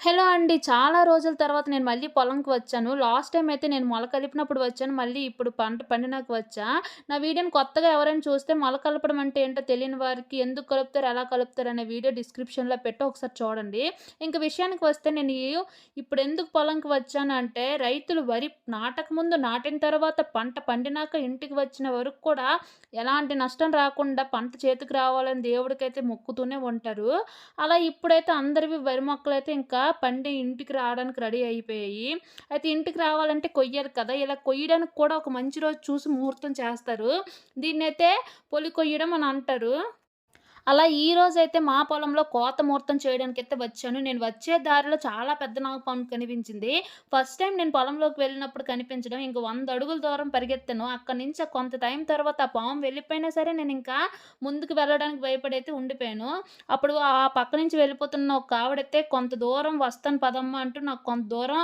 Hello అండి. చాలా రోజుల తర్వాత నేను మళ్ళీ పొలంకి వచ్చాను. లాస్ట్ టైమ్ అయితే నేను మొల కలిపినప్పుడు వచ్చాను. మళ్ళీ ఇప్పుడు పంట పండినాక వచ్చా. నా వీడియోని కొత్తగా ఎవరైనా చూస్తే మొల కలపడం అంటే ఏంటో తెలియని వారికి ఎందుకు కలుపుతారు, ఎలా కలుపుతారు అనే వీడియో డిస్క్రిప్షన్‌లో పెట్టా ఒకసారి చూడండి. ఇంక విషయానికి వస్తే నేను ఇప్పుడెందుకు పొలంకి వచ్చానంటే రైతులు వరి నాటకముందు, నాటిన తర్వాత, పంట పండినాక ఇంటికి వచ్చిన వరకు కూడా ఎలాంటి నష్టం రాకుండా పంట చేతికి రావాలని దేవుడికైతే మొక్కుతూనే ఉంటారు. అలా ఇప్పుడైతే అందరివి వరి మొక్కలైతే ఇంకా పండి ఇంటికి రావడానికి రెడీ అయిపోయాయి. అయితే ఇంటికి రావాలంటే కొయ్యాలి కదా! ఇలా కొయ్యడానికి కూడా ఒక మంచి రోజు చూసి ముహూర్తం చేస్తారు. దీన్నైతే పొలి కొయ్యడం అని అంటారు. అలా ఈరోజైతే మా పొలంలో కోత ముహూర్తం చేయడానికైతే వచ్చాను. నేను వచ్చే దారిలో చాలా పెద్ద నాగుపాము కనిపించింది. ఫస్ట్ టైమ్ నేను పొలంలోకి వెళ్ళినప్పుడు కనిపించడం. ఇంక 100 అడుగుల దూరం పరిగెత్తాను. అక్కడి నుంచి కొంత టైం తర్వాత ఆ పాము వెళ్ళిపోయినా సరే నేనింకా ముందుకు వెళ్ళడానికి భయపడైతే ఉండిపోయాను. అప్పుడు ఆ పక్క నుంచి వెళ్ళిపోతున్న ఒక ఆవిడైతే "కొంత దూరం వస్తాను పదమ్మా" అంటూ నాకు కొంత దూరం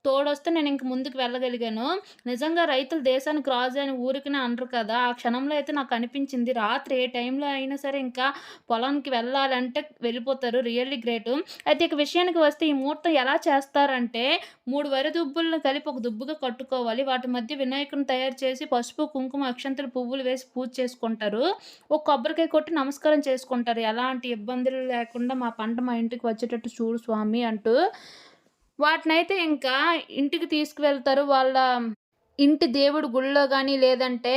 తోడొస్తే నేనింక ముందుకు వెళ్ళగలిగాను. నిజంగా రైతులు దేశానికి రాజు అని ఊరికనే అనరు కదా! ఆ క్షణంలో అయితే నాకనిపించింది. రాత్రి ఏ టైంలో అయినా సరే ఇంకా పొలానికి వెళ్ళాలంటే వెళ్ళిపోతారు. Really great. అయితే ఇక విషయానికి వస్తే ఈ ముహూర్తం ఎలా చేస్తారంటే 3 వరి దుబ్బులను కలిపి ఒక దుబ్బుగా కట్టుకోవాలి. వాటి మధ్య వినాయకుడిని తయారు చేసి పసుపు, కుంకుమ, అక్షంతలు, పువ్వులు వేసి పూజ చేసుకుంటారు. ఒక కొబ్బరికాయ కొట్టి నమస్కారం చేసుకుంటారు. ఎలాంటి ఇబ్బందులు లేకుండా మా పంట మా ఇంటికి వచ్చేటట్టు చూడు స్వామి అంటూ. వాటినైతే ఇంకా ఇంటికి తీసుకువెళ్తారు. వాళ్ళ ఇంటి దేవుడు గుడిలో గాని, లేదంటే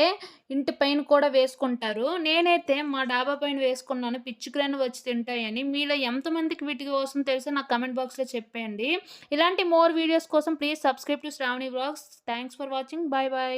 ఇంటి పైన కూడా వేసుకుంటారు. నేనైతే మా డాబా పైన వేసుకున్నాను. పిచ్చుకలన్నీ వచ్చి తింటాయని. మీలో ఎంతమందికి వీటి కోసం తెలుసో నాకు కామెంట్ బాక్స్‌లో చెప్పేయండి. ఇలాంటి మోర్ వీడియోస్ కోసం please subscribe to Shravani vlogs. Thanks for watching. Bye by.